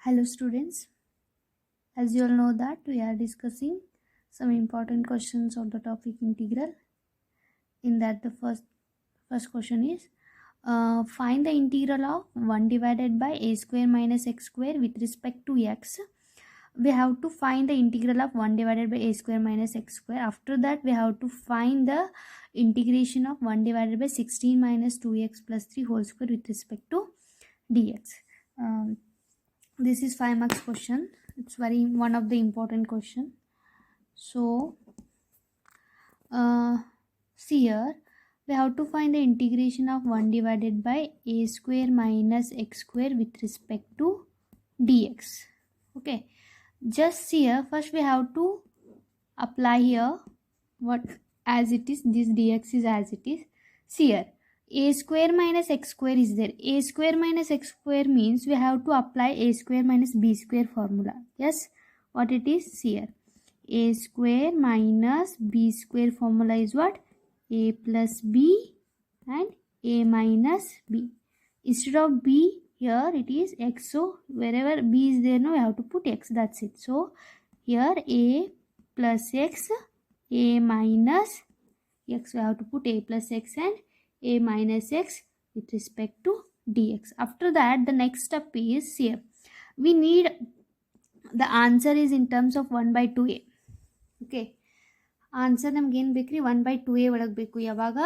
Hello students, as you all know that we are discussing some important questions of the topic integral. In that the first question is find the integral of 1 divided by a square minus x square with respect to x. We have to find the integral of 1 divided by a square minus x square. After that we have to find the integration of 1 divided by 16 minus 2x plus 3 whole square with respect to dx. This is 5 marks question. It's very one of the important question. So see here we have to find the integration of 1 divided by a square minus x square with respect to dx. Okay, just see here, first we have to apply here what as it is, this dx is as it is. See here, a square minus x square is there. A square minus x square means we have to apply a square minus b square formula. Yes, what it is? See here, a square minus b square formula is what? A plus b and a minus b. Instead of b here it is x, so wherever b is there now we have to put x, that's it. So here a plus x, a minus x, we have to put a plus x and a minus x with respect to dx. After that the next step is here, we need the answer is in terms of 1 by 2a. okay, answer ನಮ್ಗೆ ಏನು ಬೇಕ್ರಿ 1/2a ಒಳಗೆ ಬೇಕು. ಯಾವಾಗ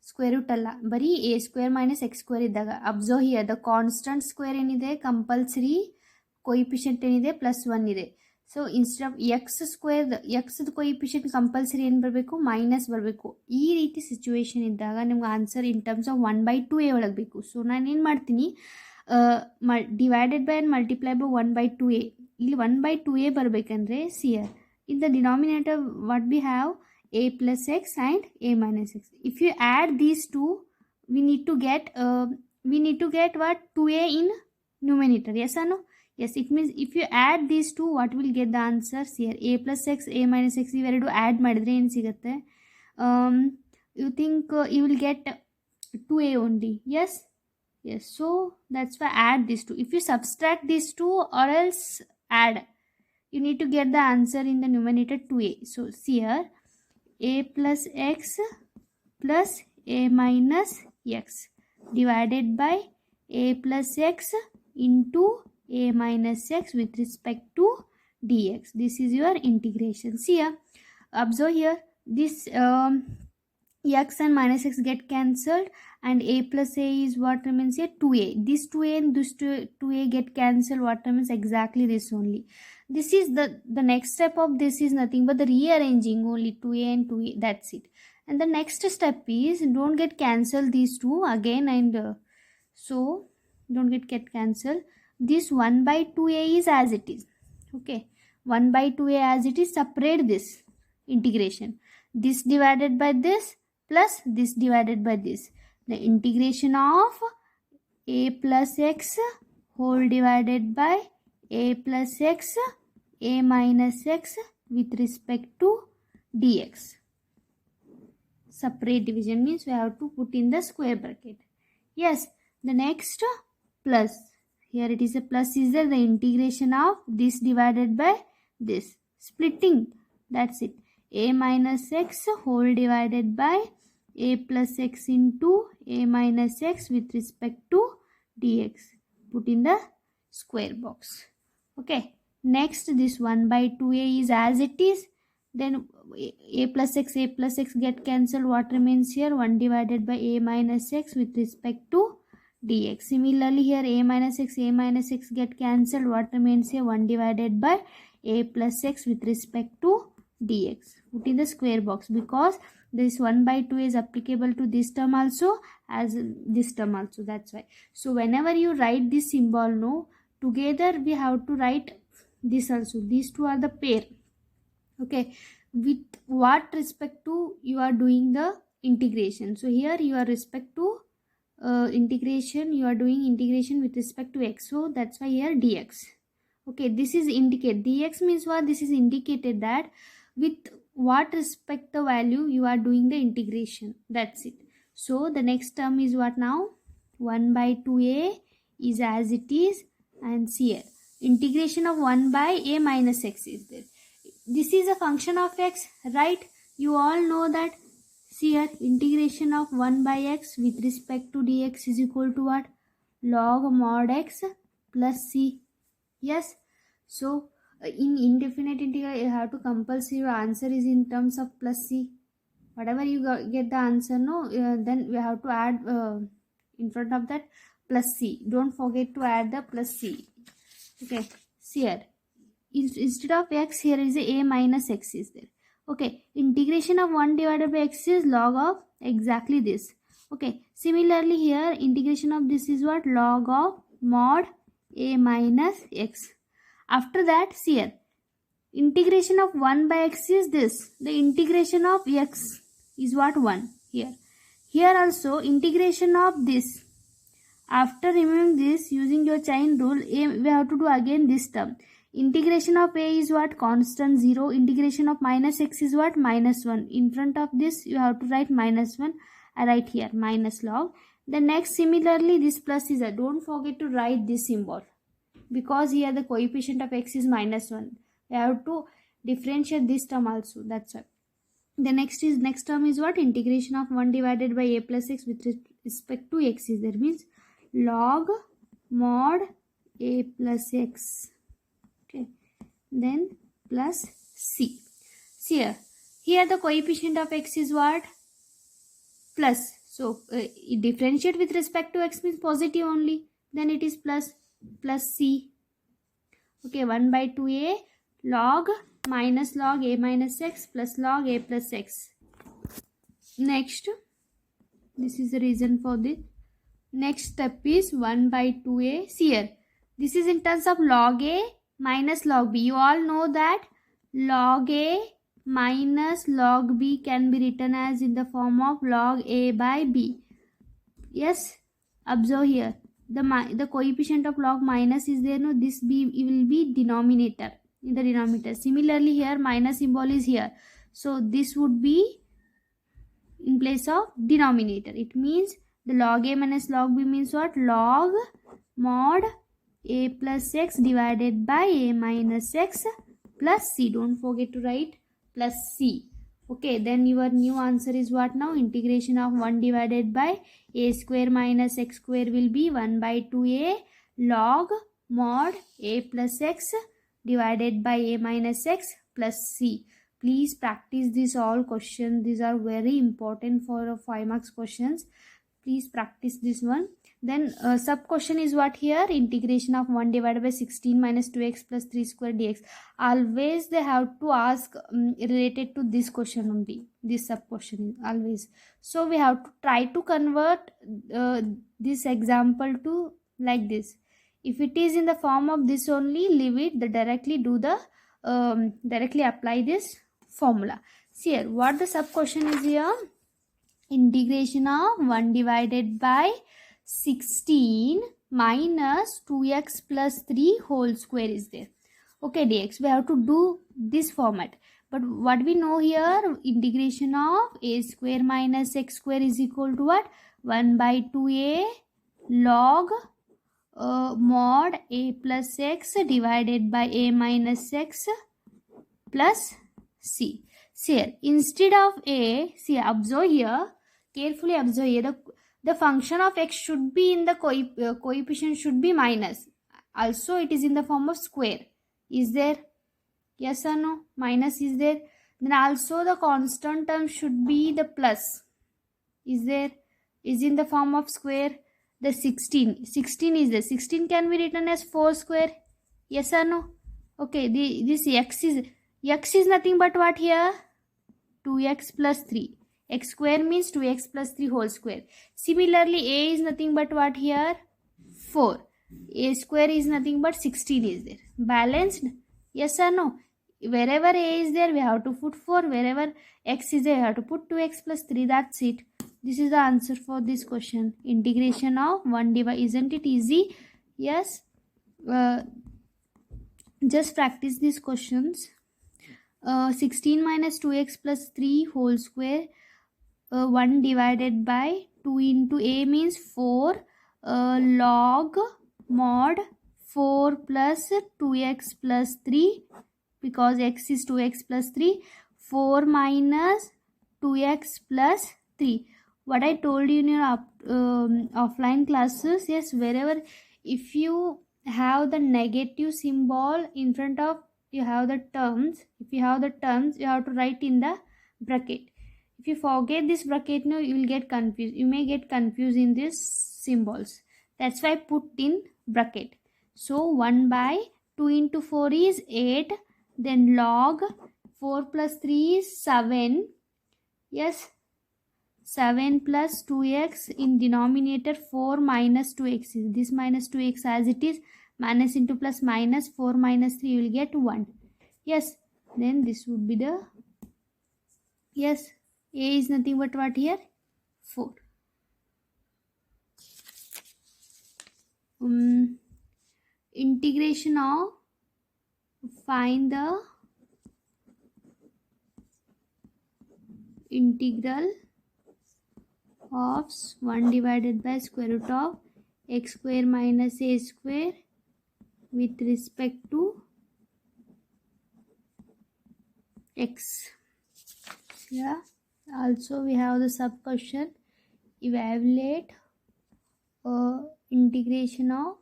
square root ಅಲ್ಲ, ಬರೀ a square minus x square ಇದ್ದಾಗ. Observe here the constant square ಏನಿದೆ ಕಂಪಲ್ಸರಿ ಕೊಯಿಫಿಷಿಯಂಟ್ ಏನಿದೆ +1 ಇದೆ. So instead of x square ಎಕ್ಸ್ದು ಕೊಯಿಫಿಷಿಯಂಟ್ ಕಂಪಲ್ಸರಿ ಏನು ಬರಬೇಕು? ಮೈನಸ್ ಬರಬೇಕು. ಈ ರೀತಿ ಸಿಚುವೇಶನ್ ಇದ್ದಾಗ ನಿಮ್ಗೆ answer in terms of 1/2a ಒಳಗೆ ಬೇಕು. ಸೊ ನಾನು ಏನು ಮಾಡ್ತೀನಿ, divided by and multiply by 1/2a. ಇಲ್ಲಿ 1/2a ಬರಬೇಕಂದ್ರೆ ಸಿಯರ್ in the denominator what we have a plus x and a minus x. If you add these two, we need to get what? 2a in numerator. Yes or no? Yes, it means if you add these two, what will get the answers here? A plus x, a minus x ಇವೆರಡು add ಮಾಡಿದ್ರೆ ಏನು ಸಿಗುತ್ತೆ? You think you will get 2a only. Yes, so that's why add these two. If you subtract these two or else add, you need to get the answer in the numerator 2a. So see here, a plus x plus a minus x divided by a plus x into a minus x with respect to dx. This is your integration. See here, observe here, this x and minus x get cancelled and a plus a is what remains here? 2a. This 2a and this 2a get cancelled. What remains? Exactly this only. This is the next step of this is nothing but the rearranging only 2a and 2a, that's it. And the next step is don't get cancelled these two again, and so don't get cancelled. This 1/2a is as it is. Okay, 1/2a as it is, separate this integration. This divided by this plus this divided by this. The integration of a plus x whole divided by a plus x, a minus x with respect to dx. Separate division means we have to put in the square bracket. Yes, the next plus, here it is a plus is there, the integration of this divided by this, splitting, that's it. A minus x whole divided by a plus x into a minus x with respect to dx. Put in the square box. Okay, next this 1/2a is as it is. Then a plus x get cancelled. What remains here? 1 divided by a minus x with respect to dx. Similarly here a minus x get cancelled. What remains here? 1 divided by a plus x with respect to dx. Put in the square box because this 1/2 is applicable to this term also as this term also, that's why. So whenever you write this symbol, no, together we have to write this also. These two are the pair. Okay, with what respect to you are doing the integration. So here you are respect to integration, you are doing integration with respect to x, so that's why here dx. Okay, this is indicate, dx means what? This is indicated that with what respect the value you are doing the integration, that's it. So the next term is what now? 1/2a is as it is, and see here integration of 1 by a minus x is there. This is a function of x, right? You all know that. See here, integration of 1 by x with respect to dx is equal to what? Log mod x plus c. Yes. So in indefinite integral, you have to compulsory your answer is in terms of plus c. Whatever you get the answer, no, then we have to add in front of that plus c. Don't forget to add the plus c. Okay. See here, instead of x, here is a minus x is there. Okay, integration of 1 divided by x is log of exactly this. Okay, similarly here integration of this is what? Log of mod a minus x. After that, see here, integration of 1 by x is this. The integration of x is what? 1 here. Here also integration of this. After removing this using your chain rule, we have to do again this term. Integration of a is what? Constant 0. Integration of minus x is what? Minus 1. In front of this you have to write minus 1. I write here minus log. The next, similarly this plus is a, don't forget to write this symbol, because here the coefficient of x is minus 1. We have to differentiate this term also, that's why. The next term is what? Integration of 1 divided by a plus x with respect to x is there, means log mod a plus x. Okay, then plus c. See here the coefficient of x is what? Plus. So differentiate with respect to x means positive only, then it is plus c. Okay, 1 by 2a log minus log a minus x plus log a plus x. Next, this is the reason for this. Next step is 1 by 2a. See here, this is in terms of log a minus log b. You all know that log a minus log b can be written as in the form of log a by b. Yes, observe here, the coefficient of log minus is there, no, this b will be denominator, in the denominator. Similarly here minus symbol is here, so this would be in place of denominator. It means the log a minus log b means what? Log mod a plus x divided by a minus x plus c. Don't forget to write plus c. Okay, then your new answer is what now? Integration of 1 divided by a square minus x square will be 1 by 2a log mod a plus x divided by a minus x plus c. Please practice this all questions. These are very important for 5 marks questions. Please practice this one. Then sub question is what here? Integration of 1 divided by 16 minus 2x plus 3 square dx. Always they have to ask related to this question only. This sub question always. So we have to try to convert this example to like this. If it is in the form of this only, leave it. Directly do the directly apply this formula. See here, what the sub question is here? Integration of 1 divided by 16 minus 2x plus 3 whole square is there. Okay, dx. We have to do this format. But what we know here, integration of a square minus x square is equal to what? 1 by 2a log mod a plus x divided by a minus x plus c. See here, instead of a, see, observe here, carefully observe here, the function of x should be in the coefficient should be minus. Also it is in the form of square. Is there? Yes or no? Minus is there. Then also the constant term should be the plus. Is there? Is in the form of square. The 16 is there. 16 can be written as 4 square. Yes or no? Okay, this x is nothing but what here? 2x plus 3. X square means 2x plus 3 whole square. Similarly, a is nothing but what here? 4. A square is nothing but 16 is there. Balanced? Yes or no? Wherever a is there, we have to put 4. Wherever x is there, we have to put 2x plus 3. That's it. This is the answer for this question. Integration of 1 divided. Isn't it easy? Yes. Just practice these questions. 16 minus 2x plus 3 whole square. 1 divided by 2 into a means 4 log mod 4 plus 2x plus 3, because x is 2x plus 3. 4 minus 2x plus 3. What I told you in your offline classes, yes, wherever if you have the negative symbol in front of, you have the terms, if you have the terms, you have to write in the bracket. If you forget this bracket, no, you will get confused. You may get confused in these symbols. That's why put in bracket. So 1 by 2 into 4 is 8. Then log 4 plus 3 is 7. Yes, 7 plus 2x in denominator, 4 minus 2x is this minus 2x as it is, minus into plus minus, 4 minus 3 you will get 1. Yes, then this would be the, yes, a is nothing but what here, 4. Integration of, find the integral of 1 divided by square root of x square minus a square with respect to x. Yeah, also we have the sub question, evaluate integration of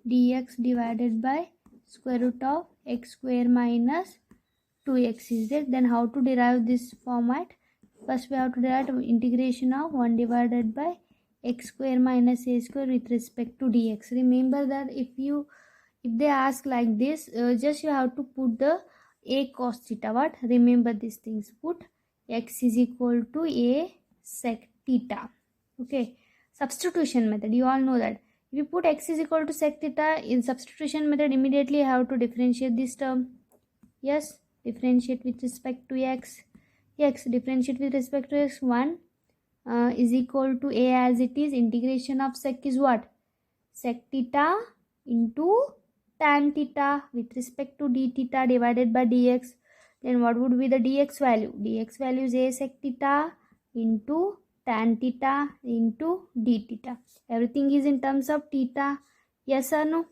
dx divided by square root of x square minus 2x is there. Then how to derive this format? First we have to derive integration of 1 divided by x square minus a square with respect to dx. Remember that if they ask like this, just you have to put the a cos theta. What? Remember these things. Put x is equal to a sec theta. Okay. Substitution method. You all know that. If you put x is equal to sec theta in substitution method, immediately you have to differentiate this term. Yes. Differentiate with respect to x. X differentiate with respect to x. 1 is equal to a as it is. Integration of sec is what? Sec theta into tan theta with respect to d theta divided by dx. Then what would be the dx value? Dx value is a sec theta into tan theta into d theta. Everything is in terms of theta. Yes or no?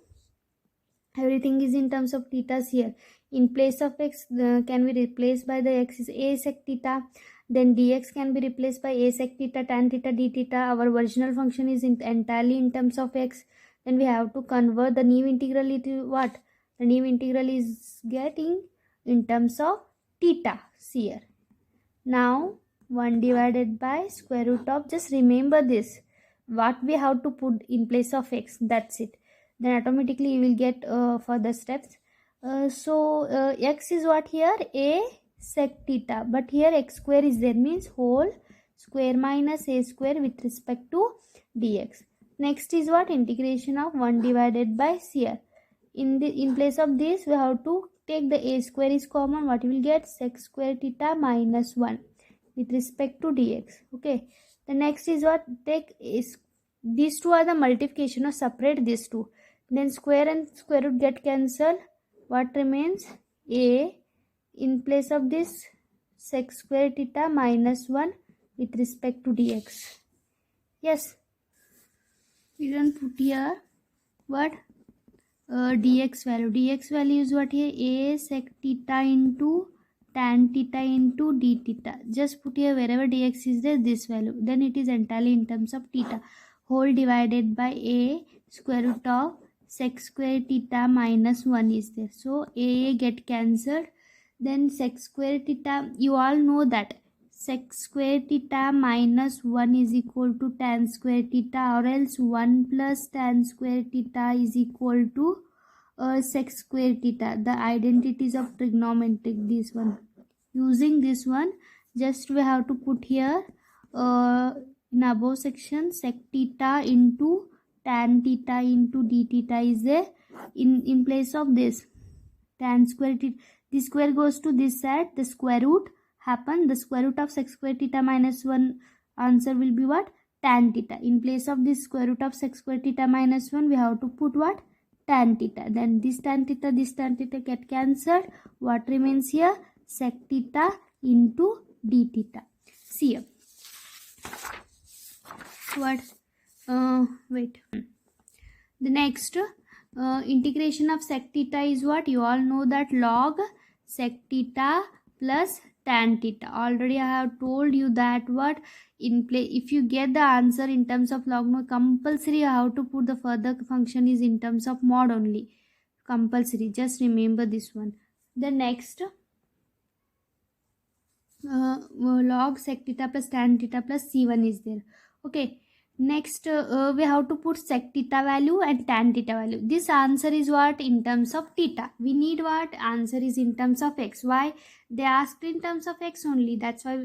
Everything is in terms of thetas here. In place of x, can be replaced by the x is a sec theta. Then dx can be replaced by a sec theta, tan theta, d theta. Our original function is entirely in terms of x. Then we have to convert the new integral into what? The new integral is getting in terms of theta here. Now 1 divided by square root of, just remember this, what we have to put in place of x, that's it. Then automatically you will get further steps. So x is what here? A sec theta, but here x square is there, means whole square minus a square with respect to dx. Next is what? Integration of 1 divided by here. In place of this we have to take the a square is common. What you will get? Sec square theta minus 1 with respect to dx. Okay. The next is what? Take is, these two are the multiplication, or separate these two. Then square and square root get cancelled. What remains? A in place of this sec square theta minus 1 with respect to dx. Yes. We can put here what? Dx value. Dx value is what here? A sec theta into tan theta into d theta. Just put here wherever dx is there this value. Then it is entirely in terms of theta. Whole divided by a square root of sec square theta minus 1 is there. So a get cancelled. Then sec square theta, you all know that sec square theta minus 1 is equal to tan square theta, or else 1 plus tan square theta is equal to sec square theta. The identities of trigonometric, this one. Using this one, just we have to put here in above section sec theta into tan theta into d theta is there. In place of this tan square theta, this square goes to this side, the square root happen, the square root of sec square theta minus 1, answer will be what? Tan theta. In place of this square root of sec square theta minus 1, we have to put what? Tan theta. Then this tan theta get cancelled. What remains here? Sec theta into d theta. See here. What? Wait. The next, integration of sec theta is what? You all know that log sec theta plus tan theta. Already I have told you that what in play, if you get the answer in terms of log mod, compulsory how to put the further function is in terms of mod only. Compulsory, just remember this one. The next log sec theta plus tan theta plus c1 is there. Okay, next we have to put sec theta value and tan theta value. This answer is what? In terms of theta. We need what? Answer is in terms of x. Why? They asked in terms of x only. That's why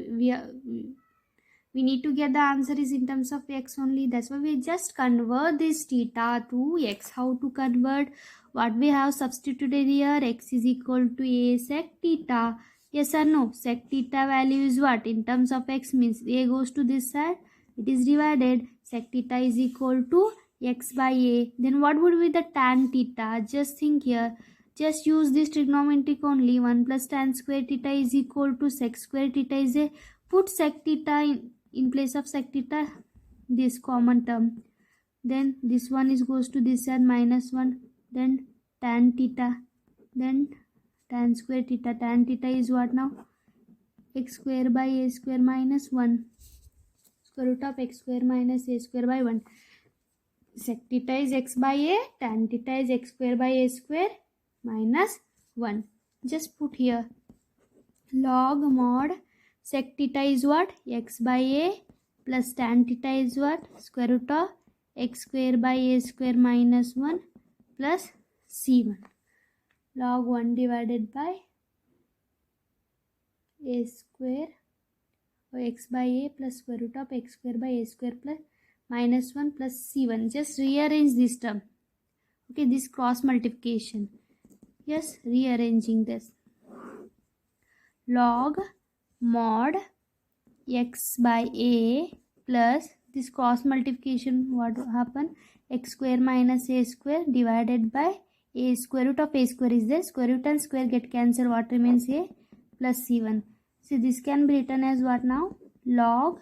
we need to get the answer is in terms of x only. That's why we just convert this theta to x. How to convert? What we have substituted here? X is equal to a sec theta. Yes or no? Sec theta value is what? In terms of x means a goes to this side. It is divided. Sec theta is equal to x by a. Then what would be the tan theta? Just think here. Just use this trigonometric only. 1 plus tan square theta is equal to sec square theta is a. Put sec theta in place of sec theta, this common term. Then this one is goes to this side, minus 1. Then tan theta. Then tan square theta. Tan theta is what now? X square by a square minus 1. Square root of x square minus a square by 1. Sec theta is x by a. Tan theta is x square by a square minus 1. Just put here. Log mod sec theta is what? X by a plus tan theta is what? Square root of x square by a square minus 1 plus c1. Log 1 divided by a square or x by a plus square root of x square by a square plus minus 1 plus c1. Just rearrange this term. Okay, this cross multiplication. Yes, rearranging this. Log mod x by a plus this cross multiplication, what will happen? X square minus a square divided by a square root of a square is there. Square root and square get cancelled. What remains? A plus c1. So this can be written as what now? Log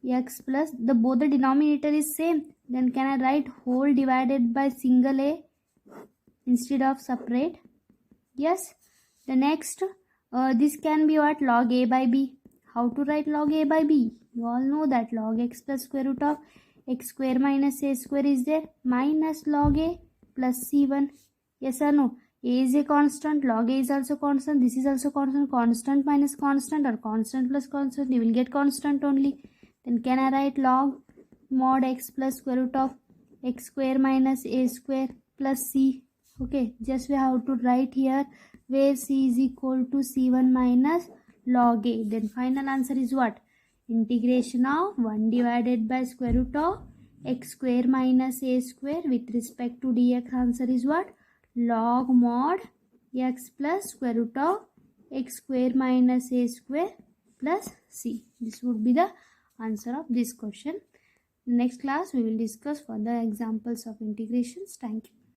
x plus the both the denominator is same. Then can I write whole divided by single a instead of separate? Yes. The next this can be what? Log a by b. How to write log a by b? You all know that log x plus square root of x square minus a square is there, minus log a plus c1. Yes or no? A is a constant, log a is also constant, this is also constant. Constant minus constant or constant plus constant, you will get constant only. Then can I write log mod x plus square root of x square minus a square plus c. Okay, just we have to write here where c is equal to c1 minus log a. Then final answer is what? Integration of 1 divided by square root of x square minus a square with respect to dx. Answer is what? Log mod x plus square root of x square minus a square plus c. This would be the answer of this question. Next class we will discuss further examples of integrations. Thank you.